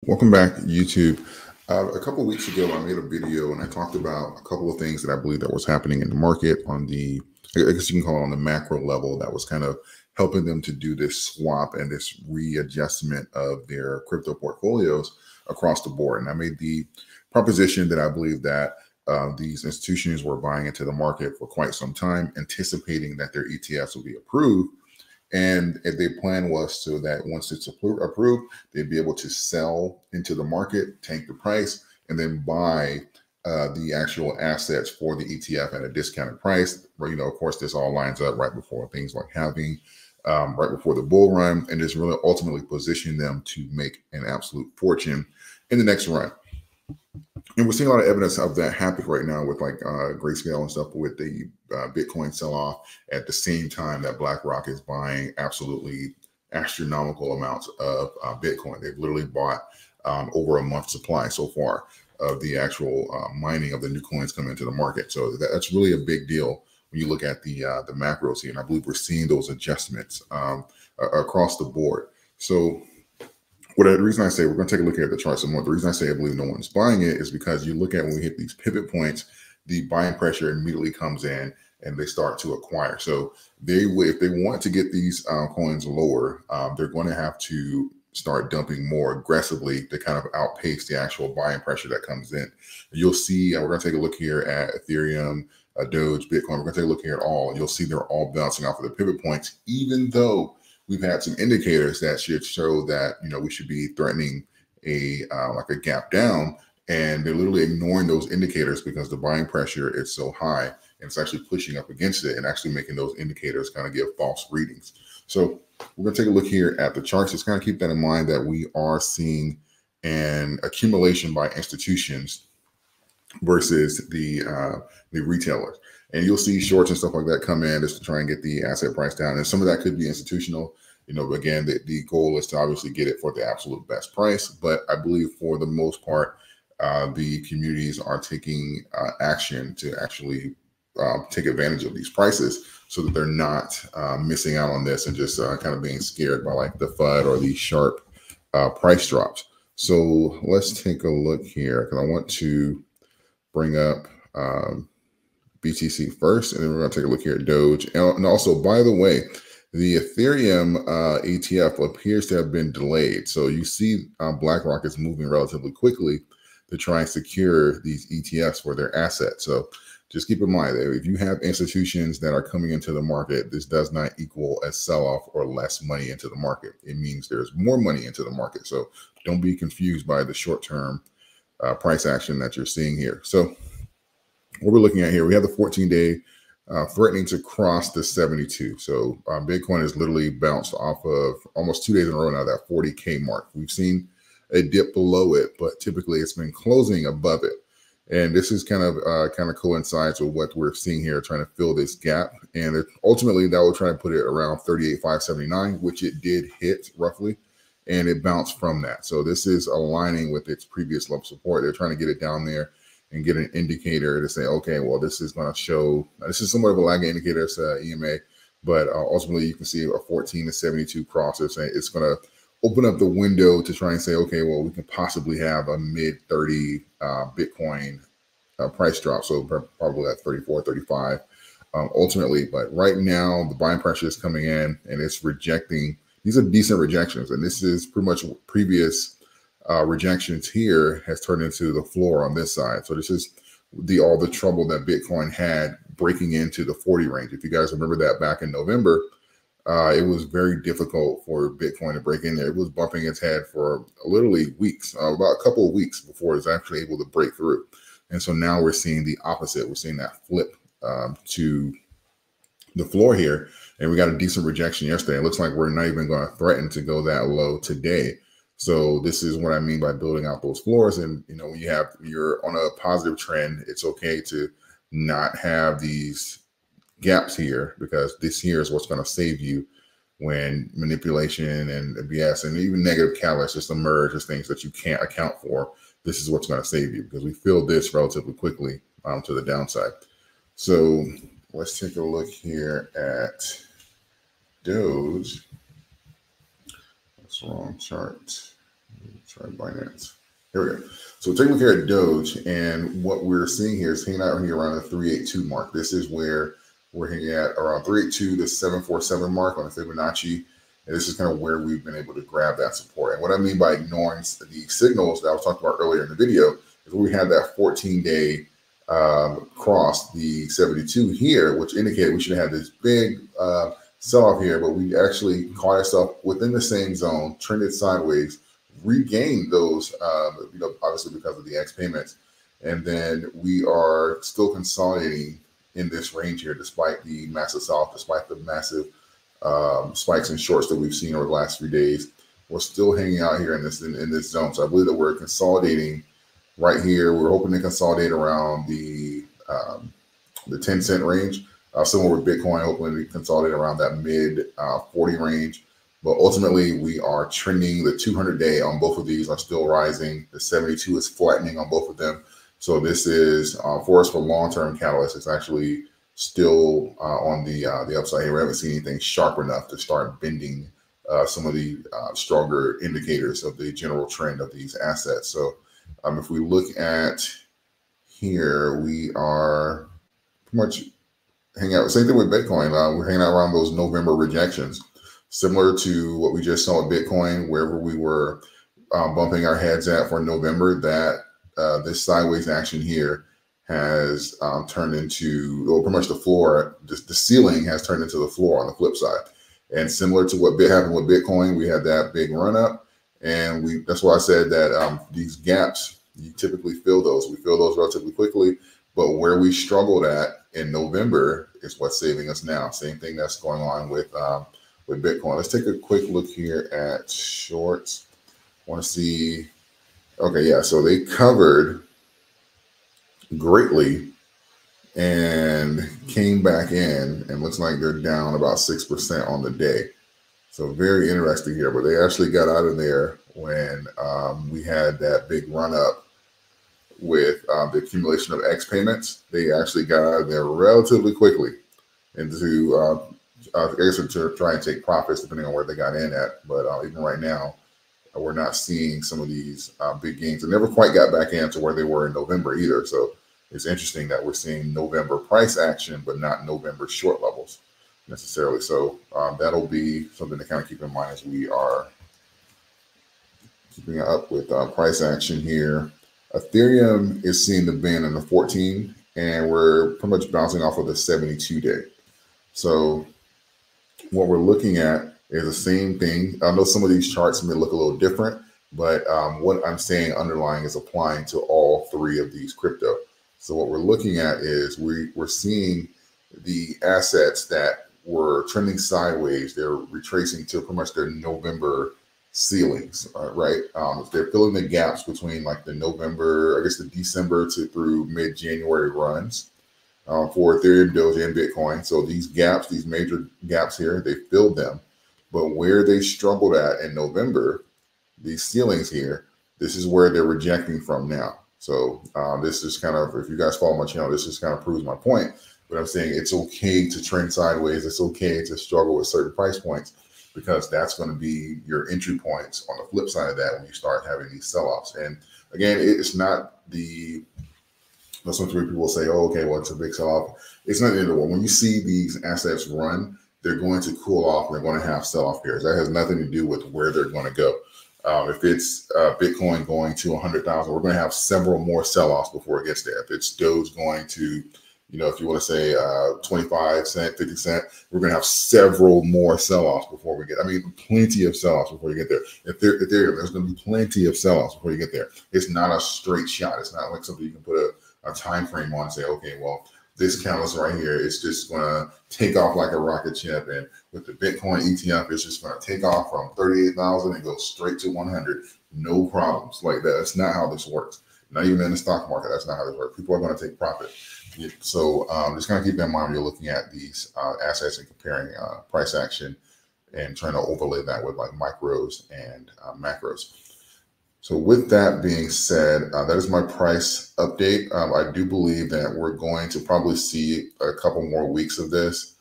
Welcome back, YouTube. A couple of weeks ago, I made a video and I talked about a couple of things that I believe that was happening in the market on the, I guess you can call it on the macro level, that was kind of helping them to do this swap and this readjustment of their crypto portfolios across the board. And I made the proposition that I believe that these institutions were buying into the market for quite some time, anticipating that their ETFs will be approved. And if their plan was so that once it's approved, they'd be able to sell into the market, tank the price, and then buy the actual assets for the ETF at a discounted price. Where, of course, this all lines up right before things like halving, right before the bull run, and just really ultimately position them to make an absolute fortune in the next run. And we're seeing a lot of evidence of that happening right now with like Grayscale and stuff with the Bitcoin sell-off at the same time that BlackRock is buying absolutely astronomical amounts of Bitcoin. They've literally bought over a month's supply so far of the actual mining of the new coins coming into the market. So that's really a big deal when you look at the macros here. And I believe we're seeing those adjustments across the board. So the reason I say we're going to take a look at the chart some more, the reason I say I believe no one's buying it is because you look at when we hit these pivot points, the buying pressure immediately comes in and they start to acquire. So if they want to get these coins lower, they're going to have to start dumping more aggressively to kind of outpace the actual buying pressure that comes in. You'll see, we're going to take a look here at Ethereum, Doge, Bitcoin. We're going to take a look here at all. You'll see they're all bouncing off of the pivot points, even though we've had some indicators that should show that, we should be threatening like a gap down, and they're literally ignoring those indicators because the buying pressure is so high and it's actually pushing up against it and actually making those indicators kind of give false readings. So we're going to take a look here at the charts. Just kind of keep that in mind that we are seeing an accumulation by institutions versus the retailers. And you'll see shorts and stuff like that come in just to try and get the asset price down. And some of that could be institutional. Again, the goal is to obviously get it for the absolute best price. But I believe for the most part, the communities are taking action to actually take advantage of these prices so that they're not missing out on this and just kind of being scared by like the FUD or these sharp price drops. So let's take a look here because I want to bring up BTC first, and then we're going to take a look here at Doge. And also, by the way, the Ethereum ETF appears to have been delayed. So you see BlackRock is moving relatively quickly to try and secure these ETFs for their assets. So just keep in mind that if you have institutions that are coming into the market, this does not equal a sell-off or less money into the market. It means there's more money into the market. So don't be confused by the short-term price action that you're seeing here. So what we're looking at here, we have the 14-day threatening to cross the 72. So Bitcoin has literally bounced off of almost 2 days in a row now, that 40K mark. We've seen a dip below it, but typically it's been closing above it. And this is kind of coincides with what we're seeing here, trying to fill this gap. And ultimately that will try to put it around 38,579, which it did hit roughly. And it bounced from that. So this is aligning with its previous level of support. They're trying to get it down there and get an indicator to say, okay, well, this is going to show, this is somewhat of a lagging indicator, it's EMA, but ultimately you can see a 14 to 72 crosser saying it's going to open up the window to try and say, okay, well, we can possibly have a mid 30 Bitcoin price drop. So probably at 34, 35 ultimately. But right now the buying pressure is coming in and it's rejecting. These are decent rejections. And this is pretty much previous rejections here has turned into the floor on this side. So this is all the trouble that Bitcoin had breaking into the 40 range. If you guys remember that back in November, it was very difficult for Bitcoin to break in there. It was bumping its head for literally weeks, about a couple of weeks before it was actually able to break through. And so now we're seeing the opposite. We're seeing that flip to the floor here. And we got a decent rejection yesterday. It looks like we're not even going to threaten to go that low today. So this is what I mean by building out those floors. And, when you're on a positive trend, it's okay to not have these gaps here, because this here is what's going to save you when manipulation and BS and even negative catalysts just emerge as things that you can't account for. This is what's going to save you, because we filled this relatively quickly to the downside. So let's take a look here at Doge. That's the wrong chart. Try Binance. Here we go. So take a look here at Doge, and what we're seeing here is hanging out here around the 382 mark. This is where we're hanging at around 382 to 747 mark on the Fibonacci. And this is kind of where we've been able to grab that support. And what I mean by ignoring the signals that I was talking about earlier in the video is we had that 14-day cross the 72 here, which indicated we should have had this big sell-off here, but we actually caught ourselves within the same zone, trended sideways, regained those, obviously because of the X payments. And then we are still consolidating in this range here, despite the massive sell-off, despite the massive spikes and shorts that we've seen over the last 3 days. We're still hanging out here in this zone. So I believe that we're consolidating right here. We're hoping to consolidate around the 10-cent range. Similar with Bitcoin, hoping to consolidate around that mid 40 range. But ultimately, we are trending. The 200-day on both of these are still rising. The 72 is flattening on both of them. So this is, for us, for long-term catalysts, it's actually still on the upside here. We haven't seen anything sharp enough to start bending some of the stronger indicators of the general trend of these assets. So if we look at here, we are pretty much hanging out. Same thing with Bitcoin. We're hanging out around those November rejections, similar to what we just saw with Bitcoin, wherever we were bumping our heads at for November, that this sideways action here has turned into, well, pretty much the floor, just the ceiling has turned into the floor on the flip side. And similar to what happened with Bitcoin, we had that big run up, and that's why I said that these gaps, you typically fill those. We fill those relatively quickly, but where we struggled at in November is what's saving us now. Same thing that's going on with Bitcoin. Let's take a quick look here at shorts. I want to see, okay, yeah, so they covered greatly and came back in, and looks like they're down about 6% on the day. So very interesting here, but they actually got out of there when we had that big run up with the accumulation of X payments. They actually got out of there relatively quickly into, I guess, to try and take profits depending on where they got in at. But even right now, we're not seeing some of these big gains. They never quite got back into where they were in November either. So it's interesting that we're seeing November price action, but not November short levels necessarily. So that'll be something to kind of keep in mind as we are keeping up with price action here. Ethereum is seeing the band in the 14, and we're pretty much bouncing off of the 72-day. So what we're looking at is the same thing. I know some of these charts may look a little different, but what I'm saying underlying is applying to all three of these crypto. So what we're looking at is we're seeing the assets that were trending sideways. They're retracing to pretty much their November ceilings, right? They're filling the gaps between like the November, I guess the December through mid-January runs for Ethereum, Doge, and Bitcoin. So these gaps, these major gaps here, they filled them. But where they struggled at in November, these ceilings here, this is where they're rejecting from now. So this is kind of, if you guys follow my channel, this just kind of proves my point. But I'm saying it's okay to trend sideways. It's okay to struggle with certain price points, because that's going to be your entry points on the flip side of that when you start having these sell-offs. And again, it's not the, some people say, oh, okay, well, it's a big sell-off. It's not the end of the world. When you see these assets run, they're going to cool off and they're going to have sell-off periods. That has nothing to do with where they're going to go. If it's Bitcoin going to 100,000, we're going to have several more sell-offs before it gets there. If it's Doge going to, if you want to say 25 cent, 50 cent, we're going to have several more sell-offs before we get, plenty of sell-offs before you get there. If there's going to be plenty of sell-offs before you get there. It's not a straight shot. It's not like something you can put a time frame on and say, okay, well, this catalyst right here is just going to take off like a rocket ship. And with the Bitcoin ETF, it's just going to take off from 38,000 and go straight to 100. No problems like that. That's not how this works. Not even in the stock market. That's not how this works. People are going to take profit. So just kind of keep that in mind when you're looking at these assets and comparing price action and trying to overlay that with like micros and macros. So with that being said, that is my price update. I do believe that we're going to probably see a couple more weeks of this.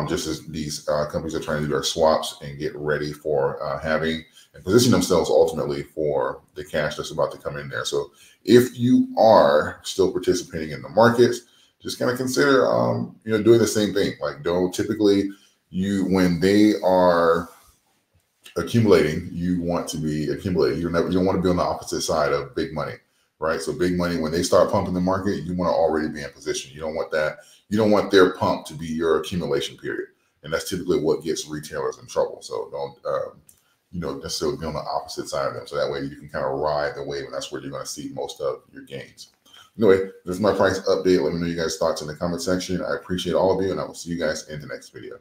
just as these companies are trying to do their swaps and get ready for having and position themselves ultimately for the cash that's about to come in there. So if you are still participating in the markets, just kind of consider, doing the same thing. Like, don't typically when they are accumulating, you want to be accumulating. You don't want to be on the opposite side of big money, right? So big money, when they start pumping the market, you want to already be in position. You don't want that. You don't want their pump to be your accumulation period. And that's typically what gets retailers in trouble. So don't, necessarily be on the opposite side of them. So that way you can kind of ride the wave, and that's where you're going to see most of your gains. Anyway, this is my price update. Let me know your guys' thoughts in the comment section. I appreciate all of you, and I will see you guys in the next video.